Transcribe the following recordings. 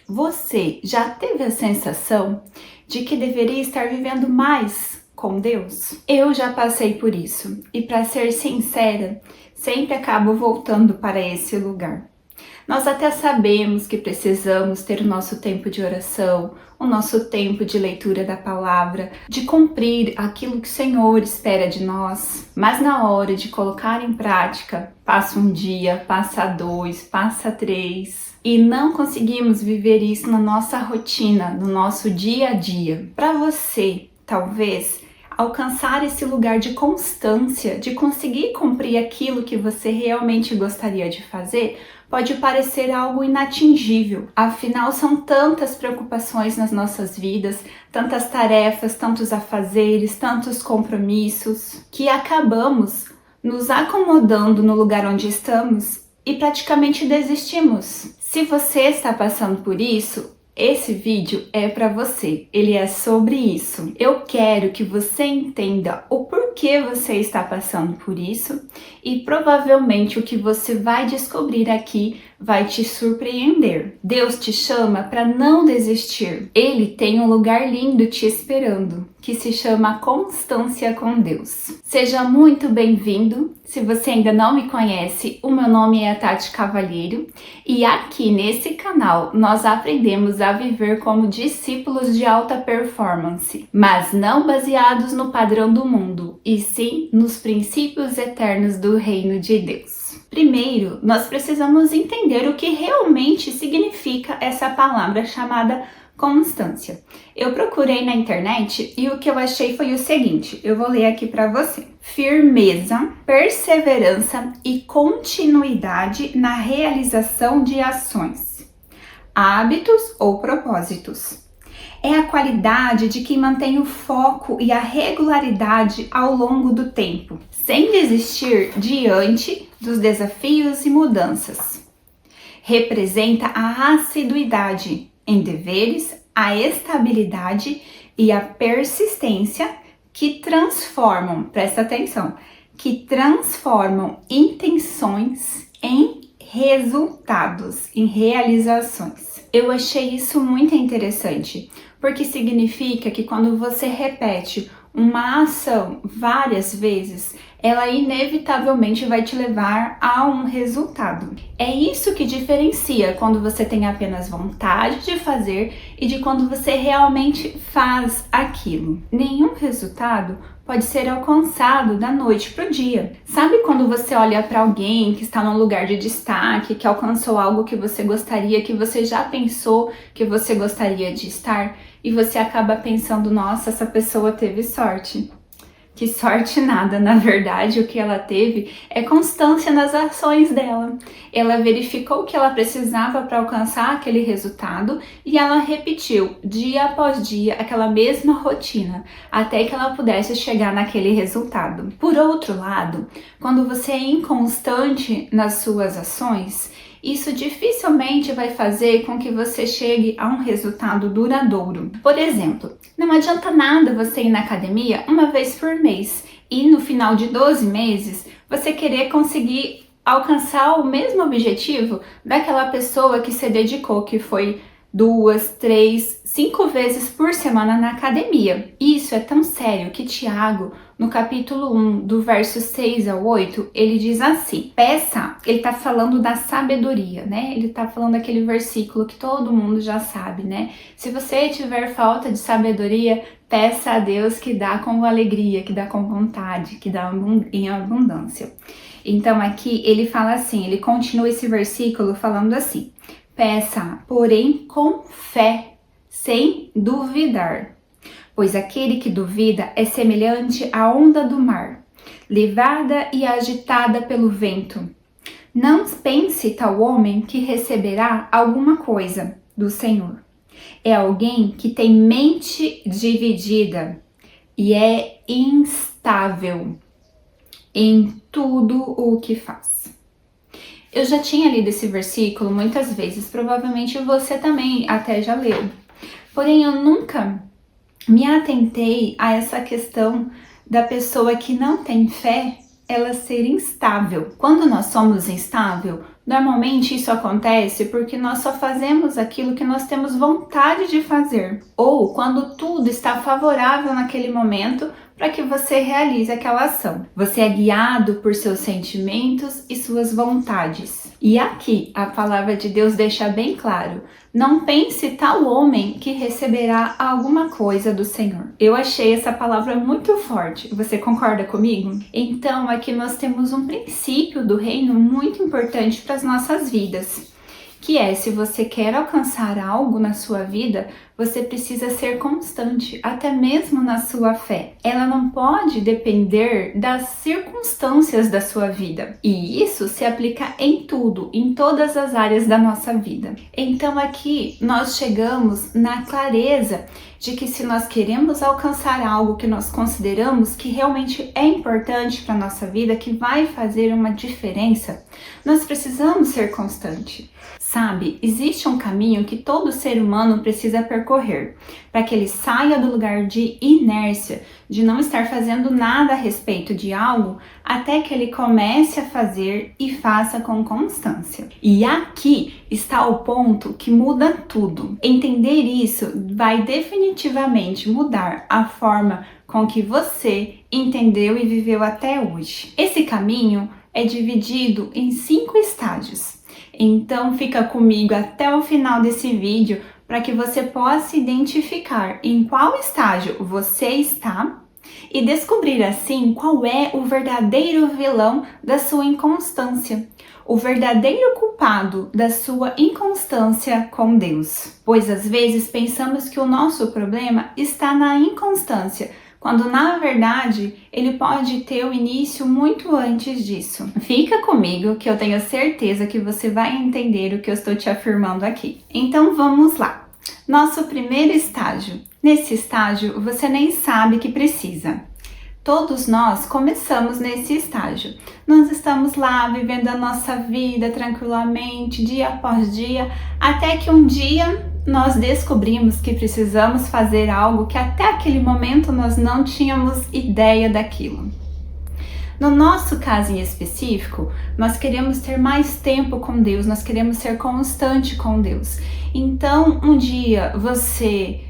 Você já teve a sensação de que deveria estar vivendo mais com Deus? Eu já passei por isso e, para ser sincera, sempre acabo voltando para esse lugar. Nós até sabemos que precisamos ter o nosso tempo de oração, o nosso tempo de leitura da palavra, de cumprir aquilo que o Senhor espera de nós. Mas na hora de colocar em prática, passa um dia, passa dois, passa três, e não conseguimos viver isso na nossa rotina, no nosso dia a dia. Para você, talvez, alcançar esse lugar de constância, de conseguir cumprir aquilo que você realmente gostaria de fazer, pode parecer algo inatingível. Afinal, são tantas preocupações nas nossas vidas, tantas tarefas, tantos afazeres, tantos compromissos, que acabamos nos acomodando no lugar onde estamos e praticamente desistimos. Se você está passando por isso, esse vídeo é para você, ele é sobre isso. Eu quero que você entenda o porquê você está passando por isso e provavelmente o que você vai descobrir aqui vai te surpreender. Deus te chama para não desistir. Ele tem um lugar lindo te esperando, que se chama Constância com Deus. Seja muito bem-vindo. Se você ainda não me conhece, o meu nome é Tati Cavalheiro e aqui nesse canal nós aprendemos a viver como discípulos de alta performance, mas não baseados no padrão do mundo, e sim nos princípios eternos do reino de Deus. Primeiro, nós precisamos entender o que realmente significa essa palavra chamada constância. Eu procurei na internet e o que eu achei foi o seguinte, eu vou ler aqui para você. Firmeza, perseverança e continuidade na realização de ações, hábitos ou propósitos. É a qualidade de quem mantém o foco e a regularidade ao longo do tempo, sem desistir diante dos desafios e mudanças. Representa a assiduidade em deveres, a estabilidade e a persistência que transformam, presta atenção, que transformam intenções em resultados, em realizações. Eu achei isso muito interessante, porque significa que quando você repete uma ação várias vezes, ela inevitavelmente vai te levar a um resultado. É isso que diferencia quando você tem apenas vontade de fazer e de quando você realmente faz aquilo. Nenhum resultado pode ser alcançado da noite para o dia. Sabe quando você olha para alguém que está num lugar de destaque, que alcançou algo que você gostaria, que você já pensou que você gostaria de estar, e você acaba pensando, nossa, essa pessoa teve sorte. Que sorte nada, na verdade, o que ela teve é constância nas ações dela. Ela verificou o que ela precisava para alcançar aquele resultado e ela repetiu dia após dia aquela mesma rotina até que ela pudesse chegar naquele resultado. Por outro lado, quando você é inconstante nas suas ações, isso dificilmente vai fazer com que você chegue a um resultado duradouro. Por exemplo, não adianta nada você ir na academia uma vez por mês e no final de 12 meses você querer conseguir alcançar o mesmo objetivo daquela pessoa que se dedicou, que foi 2, 3, 5 vezes por semana na academia. Isso é tão sério que Tiago, no capítulo 1, do verso 6 ao 8, ele diz assim, peça, ele tá falando da sabedoria, né? Ele tá falando daquele versículo que todo mundo já sabe, né? Se você tiver falta de sabedoria, peça a Deus que dá com alegria, que dá com vontade, que dá em abundância. Então aqui ele fala assim, ele continua esse versículo falando assim, peça, porém com fé, sem duvidar, pois aquele que duvida é semelhante à onda do mar, levada e agitada pelo vento. Não pense tal homem que receberá alguma coisa do Senhor. É alguém que tem mente dividida e é instável em tudo o que faz. Eu já tinha lido esse versículo muitas vezes, provavelmente você também até já leu. Porém, eu nunca me atentei a essa questão da pessoa que não tem fé, ela ser instável. Quando nós somos instável, Normalmente isso acontece porque nós só fazemos aquilo que nós temos vontade de fazer, ou quando tudo está favorável naquele momento para que você realize aquela ação. Você é guiado por seus sentimentos e suas vontades. E aqui a palavra de Deus deixa bem claro: não pense tal homem que receberá alguma coisa do Senhor. Eu achei essa palavra muito forte. Você concorda comigo? Então aqui nós temos um princípio do reino muito importante para as nossas vidas, que é: se você quer alcançar algo na sua vida, você precisa ser constante, até mesmo na sua fé. Ela não pode depender das circunstâncias da sua vida. E isso se aplica em tudo, em todas as áreas da nossa vida. Então aqui nós chegamos na clareza de que se nós queremos alcançar algo que nós consideramos que realmente é importante para a nossa vida, que vai fazer uma diferença, nós precisamos ser constante. Sabe, existe um caminho que todo ser humano precisa percorrer para que ele saia do lugar de inércia, de não estar fazendo nada a respeito de algo, até que ele comece a fazer e faça com constância. E aqui está o ponto que muda tudo. Entender isso vai definitivamente mudar a forma com que você entendeu e viveu até hoje. Esse caminho é dividido em 5 estágios. Então fica comigo até o final desse vídeo para que você possa identificar em qual estágio você está e descobrir assim qual é o verdadeiro vilão da sua inconstância, o verdadeiro culpado da sua inconstância com Deus. Pois às vezes pensamos que o nosso problema está na inconstância, quando na verdade ele pode ter o início muito antes disso. Fica comigo que eu tenho certeza que você vai entender o que eu estou te afirmando aqui. Então vamos lá. Nosso primeiro estágio. Nesse estágio você nem sabe que precisa. Todos nós começamos nesse estágio. Nós estamos lá vivendo a nossa vida tranquilamente, dia após dia, até que um dia nós descobrimos que precisamos fazer algo que até aquele momento nós não tínhamos ideia daquilo. No nosso caso em específico, nós queremos ter mais tempo com Deus, nós queremos ser constante com Deus. Então, um dia você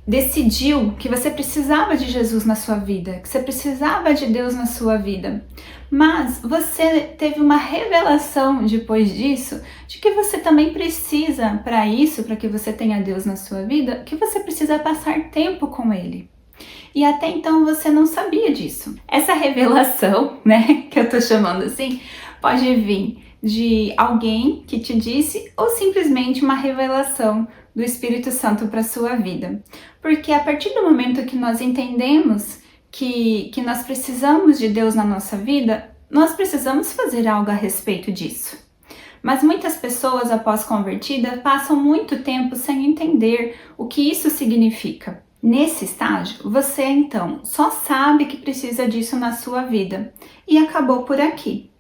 decidiu que você precisava de Jesus na sua vida, que você precisava de Deus na sua vida, mas você teve uma revelação depois disso de que você também precisa, para isso, para que você tenha Deus na sua vida, que você precisa passar tempo com Ele. E até então você não sabia disso. Essa revelação, né, que eu tô chamando assim, pode vir de alguém que te disse ou simplesmente uma revelação do Espírito Santo para sua vida. Porque a partir do momento que nós entendemos que nós precisamos de Deus na nossa vida, nós precisamos fazer algo a respeito disso. Mas muitas pessoas, após convertida, passam muito tempo sem entender o que isso significa. Nesse estágio, você então só sabe que precisa disso na sua vida e acabou por aqui.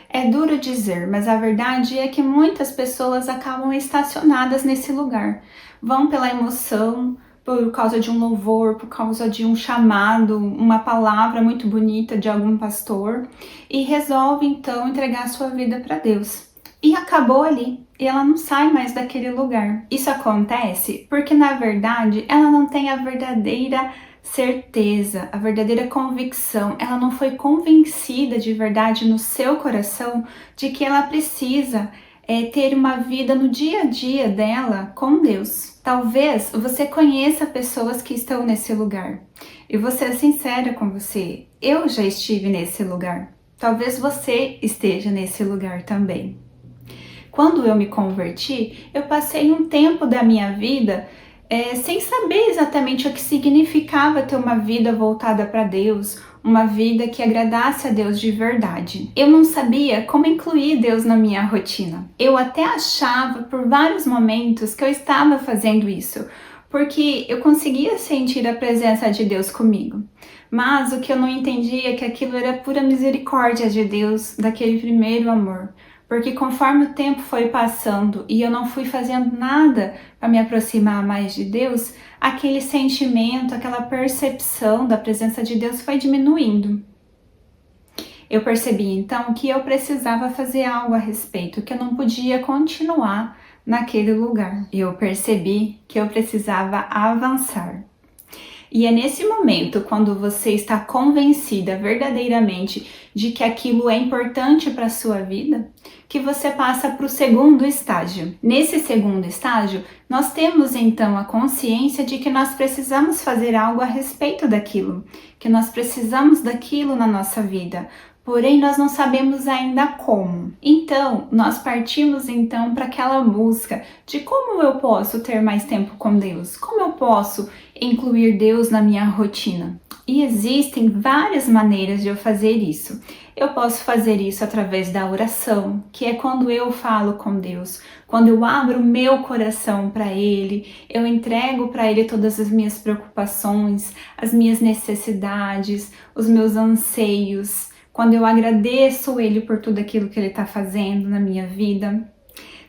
É duro dizer, mas a verdade é que muitas pessoas acabam estacionadas nesse lugar. Vão pela emoção, por causa de um louvor, por causa de um chamado, uma palavra muito bonita de algum pastor, e resolve então entregar sua vida para Deus. E acabou ali, e ela não sai mais daquele lugar. Isso acontece porque, na verdade, ela não tem a verdadeira certeza, a verdadeira convicção. Ela não foi convencida de verdade no seu coração de que ela precisa ter uma vida no dia a dia dela com Deus. Talvez você conheça pessoas que estão nesse lugar. E vou ser sincera com você, eu já estive nesse lugar. Talvez você esteja nesse lugar também. Quando eu me converti, eu passei um tempo da minha vida sem saber exatamente o que significava ter uma vida voltada para Deus, uma vida que agradasse a Deus de verdade. Eu não sabia como incluir Deus na minha rotina. Eu até achava por vários momentos que eu estava fazendo isso, porque eu conseguia sentir a presença de Deus comigo. Mas o que eu não entendia é que aquilo era pura misericórdia de Deus, daquele primeiro amor. Porque conforme o tempo foi passando e eu não fui fazendo nada para me aproximar mais de Deus, aquele sentimento, aquela percepção da presença de Deus foi diminuindo. Eu percebi então que eu precisava fazer algo a respeito, que eu não podia continuar naquele lugar. Eu percebi que eu precisava avançar. E é nesse momento, quando você está convencida verdadeiramente de que aquilo é importante para a sua vida, que você passa para o segundo estágio. Nesse segundo estágio, nós temos então a consciência de que nós precisamos fazer algo a respeito daquilo, que nós precisamos daquilo na nossa vida. Porém, nós não sabemos ainda como. Então, nós partimos então para aquela busca de como eu posso ter mais tempo com Deus, como eu posso incluir Deus na minha rotina. E existem várias maneiras de eu fazer isso. Eu posso fazer isso através da oração, que é quando eu falo com Deus, quando eu abro o meu coração para Ele, eu entrego para Ele todas as minhas preocupações, as minhas necessidades, os meus anseios, quando eu agradeço Ele por tudo aquilo que Ele está fazendo na minha vida.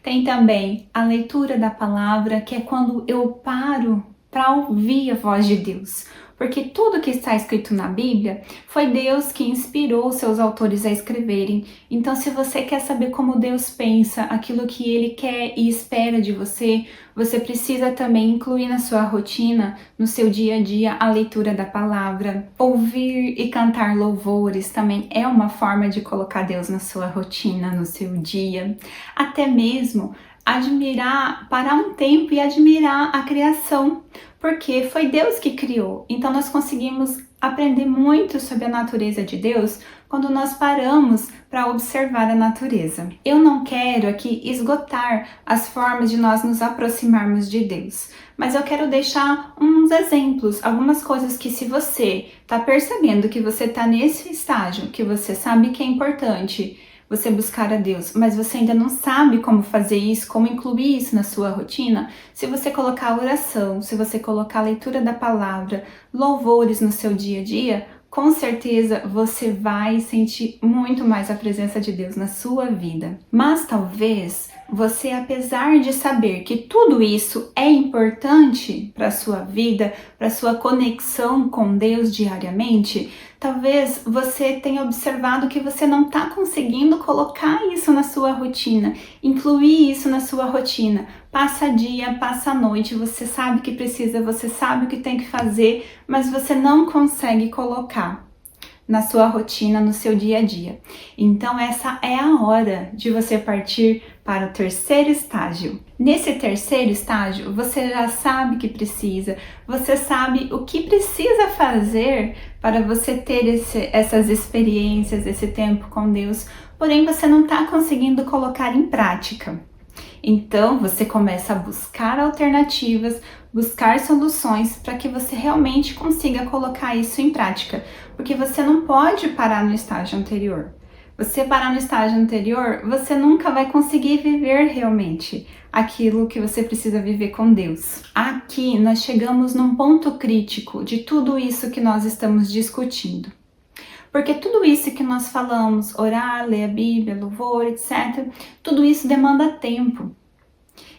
Tem também a leitura da palavra, que é quando eu paro para ouvir a voz de Deus. Porque tudo que está escrito na Bíblia foi Deus que inspirou seus autores a escreverem. Então, se você quer saber como Deus pensa, aquilo que Ele quer e espera de você, você precisa também incluir na sua rotina, no seu dia a dia, a leitura da palavra. Ouvir e cantar louvores também é uma forma de colocar Deus na sua rotina, no seu dia. Até mesmo admirar, parar um tempo e admirar a criação, porque foi Deus que criou. Então nós conseguimos aprender muito sobre a natureza de Deus quando nós paramos para observar a natureza. Eu não quero aqui esgotar as formas de nós nos aproximarmos de Deus, mas eu quero deixar uns exemplos, algumas coisas que, se você está percebendo que você está nesse estágio, que você sabe que é importante você buscar a Deus, mas você ainda não sabe como fazer isso, como incluir isso na sua rotina, se você colocar a oração, se você colocar a leitura da palavra, louvores no seu dia a dia, com certeza você vai sentir muito mais a presença de Deus na sua vida. Mas talvez você, apesar de saber que tudo isso é importante para a sua vida, para a sua conexão com Deus diariamente, talvez você tenha observado que você não está conseguindo colocar isso na sua rotina, incluir isso na sua rotina. Passa dia, passa noite, você sabe que precisa, você sabe o que tem que fazer, mas você não consegue colocar na sua rotina, no seu dia a dia. Então essa é a hora de você partir para o terceiro estágio. Nesse terceiro estágio, você já sabe que precisa, você sabe o que precisa fazer para você ter essas experiências, esse tempo com Deus, porém você não está conseguindo colocar em prática. Então você começa a buscar alternativas, buscar soluções para que você realmente consiga colocar isso em prática, porque você não pode parar no estágio anterior. Você parar no estágio anterior, você nunca vai conseguir viver realmente aquilo que você precisa viver com Deus. Aqui nós chegamos num ponto crítico de tudo isso que nós estamos discutindo. Porque tudo isso que nós falamos, orar, ler a Bíblia, louvor, etc., tudo isso demanda tempo.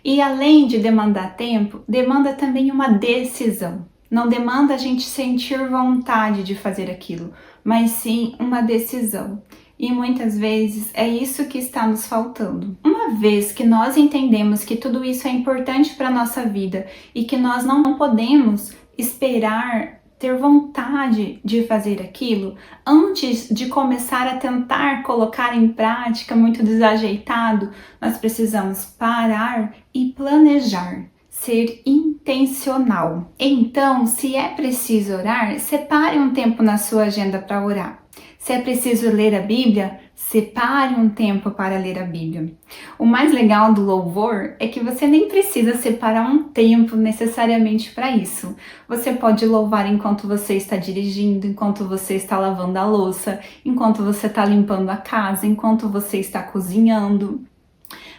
E além de demandar tempo, demanda também uma decisão. Não demanda a gente sentir vontade de fazer aquilo, mas sim uma decisão. E muitas vezes é isso que está nos faltando. Uma vez que nós entendemos que tudo isso é importante para a nossa vida e que nós não podemos esperar ter vontade de fazer aquilo antes de começar a tentar colocar em prática muito desajeitado, nós precisamos parar e planejar, ser intencional. Então, se é preciso orar, separe um tempo na sua agenda para orar. Se é preciso ler a Bíblia, separe um tempo para ler a Bíblia. O mais legal do louvor é que você nem precisa separar um tempo necessariamente para isso. Você pode louvar enquanto você está dirigindo, enquanto você está lavando a louça, enquanto você está limpando a casa, enquanto você está cozinhando.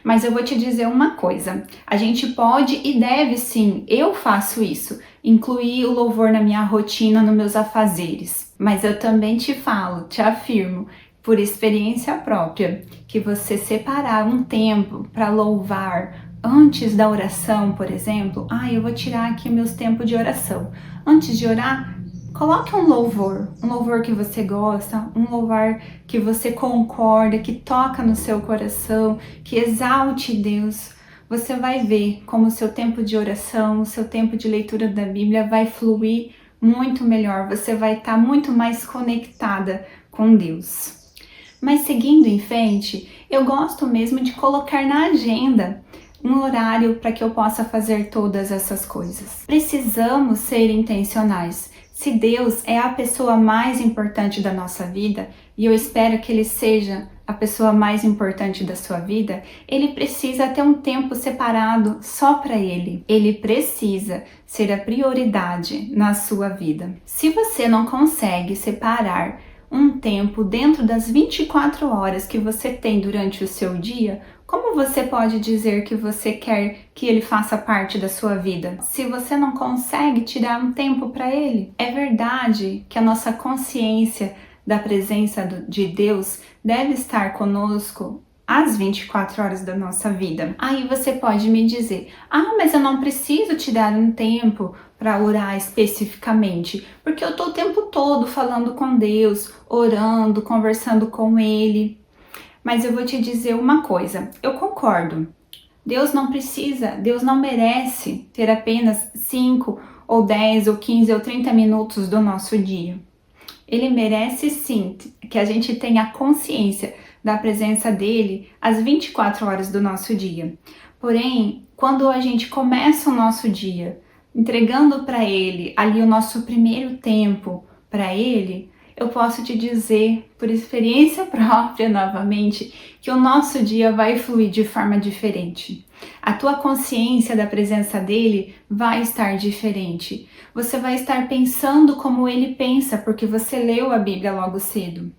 Mas eu vou te dizer uma coisa, a gente pode e deve sim, eu faço isso, incluir o louvor na minha rotina, nos meus afazeres. Mas eu também te falo, te afirmo, por experiência própria, que você separar um tempo para louvar antes da oração, por exemplo, eu vou tirar aqui meus tempos de oração. Antes de orar, Coloque um louvor que você gosta, um louvor que você concorda, que toca no seu coração, que exalte Deus. Você vai ver como o seu tempo de oração, o seu tempo de leitura da Bíblia vai fluir muito melhor. Você vai estar muito mais conectada com Deus. Mas seguindo em frente, eu gosto mesmo de colocar na agenda um horário para que eu possa fazer todas essas coisas. Precisamos ser intencionais. Se Deus é a pessoa mais importante da nossa vida, e eu espero que Ele seja a pessoa mais importante da sua vida, Ele precisa ter um tempo separado só para Ele. Ele precisa ser a prioridade na sua vida. Se você não consegue separar um tempo dentro das 24 horas que você tem durante o seu dia, como você pode dizer que você quer que ele faça parte da sua vida, se você não consegue tirar um tempo para ele? É verdade que a nossa consciência da presença de Deus deve estar conosco às 24 horas da nossa vida. Aí você pode me dizer, mas eu não preciso tirar um tempo para orar especificamente, porque eu estou o tempo todo falando com Deus, orando, conversando com Ele. Mas eu vou te dizer uma coisa, eu concordo. Deus não merece ter apenas 5 ou 10 ou 15 ou 30 minutos do nosso dia. Ele merece sim que a gente tenha consciência da presença dele às 24 horas do nosso dia. Porém, quando a gente começa o nosso dia entregando para ele ali o nosso primeiro tempo para ele, eu posso te dizer, por experiência própria novamente, que o nosso dia vai fluir de forma diferente. A tua consciência da presença dele vai estar diferente. Você vai estar pensando como ele pensa, porque você leu a Bíblia logo cedo.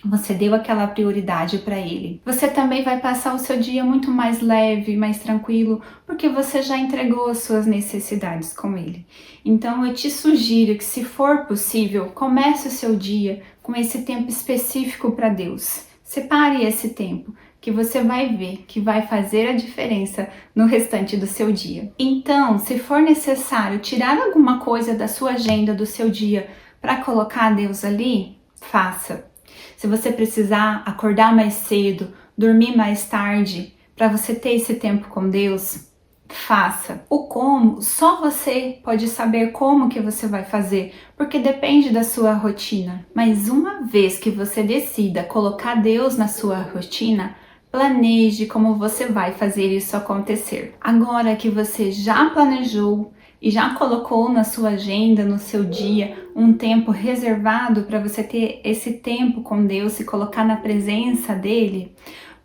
Você deu aquela prioridade para ele. Você também vai passar o seu dia muito mais leve, mais tranquilo, porque você já entregou as suas necessidades com ele. Então eu te sugiro que, se for possível, comece o seu dia com esse tempo específico para Deus. Separe esse tempo, que você vai ver que vai fazer a diferença no restante do seu dia. Então, se for necessário tirar alguma coisa da sua agenda do seu dia para colocar Deus ali, faça. Se você precisar acordar mais cedo, dormir mais tarde, para você ter esse tempo com Deus, faça. O como, só você pode saber como que você vai fazer, porque depende da sua rotina. Mas uma vez que você decida colocar Deus na sua rotina, planeje como você vai fazer isso acontecer. Agora que você já planejou e já colocou na sua agenda, no seu dia, um tempo reservado para você ter esse tempo com Deus, se colocar na presença dele,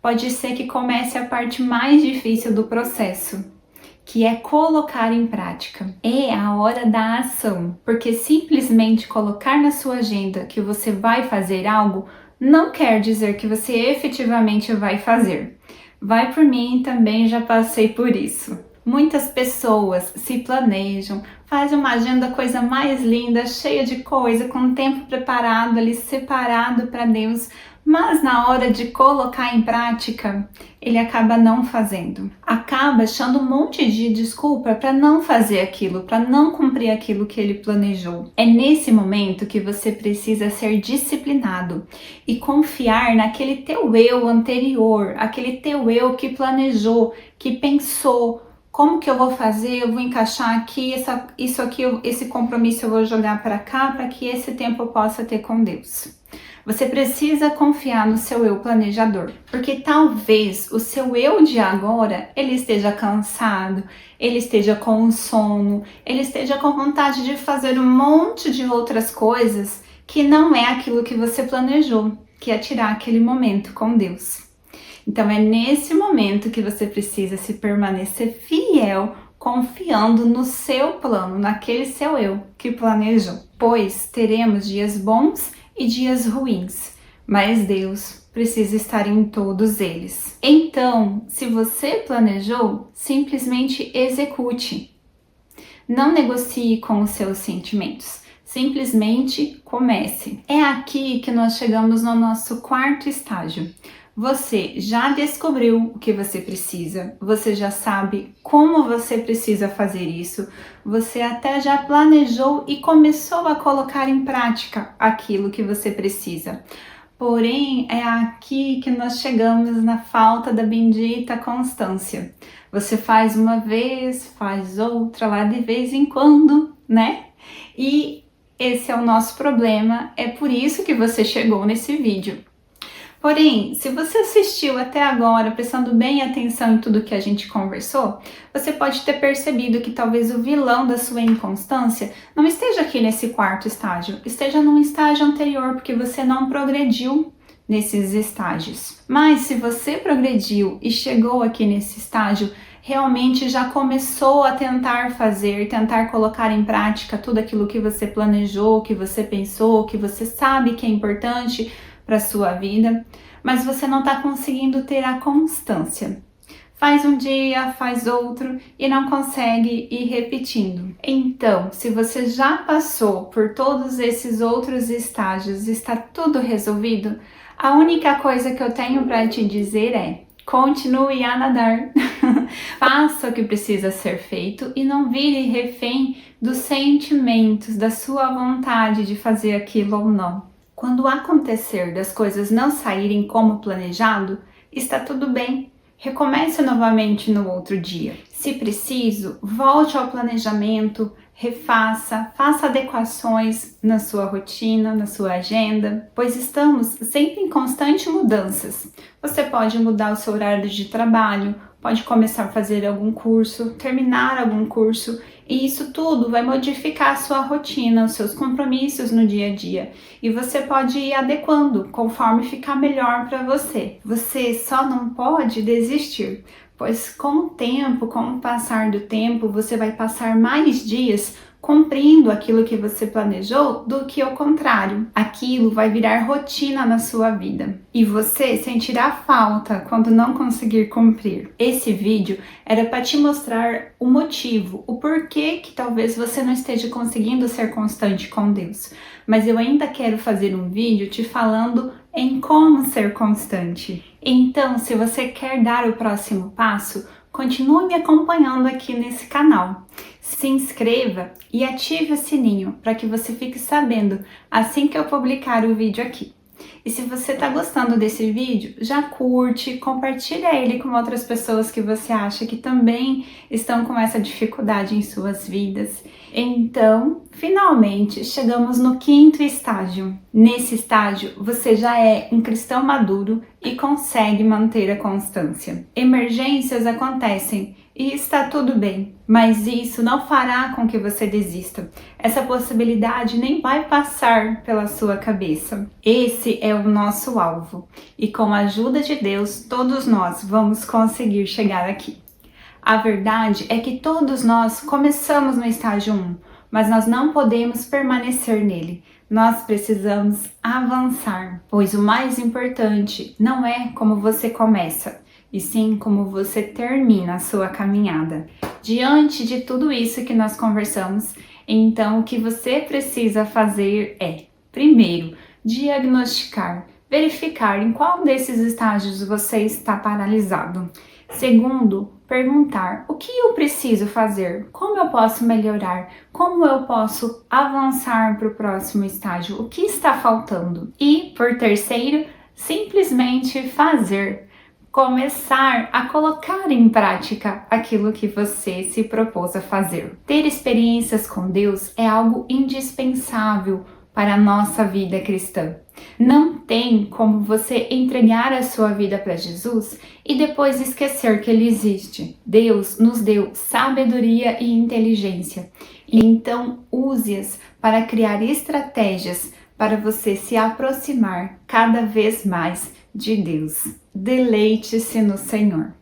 pode ser que comece a parte mais difícil do processo, que é colocar em prática. É a hora da ação, porque simplesmente colocar na sua agenda que você vai fazer algo não quer dizer que você efetivamente vai fazer. Vai por mim, também já passei por isso. Muitas pessoas se planejam, fazem uma agenda, coisa mais linda, cheia de coisa, com tempo preparado ali, separado para Deus, mas na hora de colocar em prática, ele acaba não fazendo. Acaba achando um monte de desculpa para não fazer aquilo, para não cumprir aquilo que ele planejou. É nesse momento que você precisa ser disciplinado e confiar naquele teu eu anterior, aquele teu eu que planejou, que pensou, como que eu vou fazer? Eu vou encaixar aqui, isso aqui, esse compromisso eu vou jogar para cá, para que esse tempo eu possa ter com Deus. Você precisa confiar no seu eu planejador, porque talvez o seu eu de agora, ele esteja cansado, ele esteja com sono, ele esteja com vontade de fazer um monte de outras coisas que não é aquilo que você planejou, que é tirar aquele momento com Deus. Então é nesse momento que você precisa se permanecer fiel, confiando no seu plano, naquele seu eu que planejou. Pois teremos dias bons e dias ruins, mas Deus precisa estar em todos eles. Então, se você planejou, simplesmente execute. Não negocie com os seus sentimentos. Simplesmente comece. É aqui que nós chegamos no nosso quarto estágio. Você já descobriu o que você precisa, você já sabe como você precisa fazer isso, você até já planejou e começou a colocar em prática aquilo que você precisa. Porém, é aqui que nós chegamos na falta da bendita constância. Você faz uma vez, faz outra lá de vez em quando, né? E esse é o nosso problema, é por isso que você chegou nesse vídeo. Porém, se você assistiu até agora, prestando bem atenção em tudo que a gente conversou, você pode ter percebido que talvez o vilão da sua inconstância não esteja aqui nesse quarto estágio, esteja num estágio anterior, porque você não progrediu nesses estágios. Mas se você progrediu e chegou aqui nesse estágio, realmente já começou a tentar fazer, tentar colocar em prática tudo aquilo que você planejou, que você pensou, que você sabe que é importante para sua vida, mas você não está conseguindo ter a constância. Faz um dia, faz outro e não consegue ir repetindo. Então, se você já passou por todos esses outros estágios, está tudo resolvido, a única coisa que eu tenho para te dizer é: continue a nadar. Faça o que precisa ser feito e não vire refém dos sentimentos, da sua vontade de fazer aquilo ou não. Quando acontecer das coisas não saírem como planejado, está tudo bem. Recomece novamente no outro dia. Se preciso, volte ao planejamento, refaça, faça adequações na sua rotina, na sua agenda, pois estamos sempre em constante mudanças. Você pode mudar o seu horário de trabalho, pode começar a fazer algum curso, terminar algum curso, e isso tudo vai modificar a sua rotina, os seus compromissos no dia a dia. E você pode ir adequando conforme ficar melhor para você. Você só não pode desistir, pois com o tempo, com o passar do tempo, você vai passar mais dias cumprindo aquilo que você planejou do que o contrário. Aquilo vai virar rotina na sua vida e você sentirá falta quando não conseguir cumprir. Esse vídeo era para te mostrar o motivo, o porquê que talvez você não esteja conseguindo ser constante com Deus. Mas eu ainda quero fazer um vídeo te falando em como ser constante. Então, se você quer dar o próximo passo, continue me acompanhando aqui nesse canal. Se inscreva e ative o sininho para que você fique sabendo assim que eu publicar o vídeo aqui. E se você está gostando desse vídeo, já curte, compartilha ele com outras pessoas que você acha que também estão com essa dificuldade em suas vidas. Então, finalmente, chegamos no 5º estágio. Nesse estágio, você já é um cristão maduro e consegue manter a constância. Emergências acontecem e está tudo bem, mas isso não fará com que você desista. Essa possibilidade nem vai passar pela sua cabeça. Esse é o nosso alvo e com a ajuda de Deus, todos nós vamos conseguir chegar aqui. A verdade é que todos nós começamos no estágio 1, mas nós não podemos permanecer nele. Nós precisamos avançar, pois o mais importante não é como você começa, e sim como você termina a sua caminhada. Diante de tudo isso que nós conversamos, então o que você precisa fazer é, primeiro, diagnosticar, verificar em qual desses estágios você está paralisado. Segundo, perguntar o que eu preciso fazer, como eu posso melhorar, como eu posso avançar para o próximo estágio, o que está faltando. E, por terceiro, simplesmente fazer. Começar a colocar em prática aquilo que você se propôs a fazer. Ter experiências com Deus é algo indispensável para a nossa vida cristã. Não tem como você entregar a sua vida para Jesus e depois esquecer que Ele existe. Deus nos deu sabedoria e inteligência, então use-as para criar estratégias para você se aproximar cada vez mais de Deus. Deleite-se no Senhor.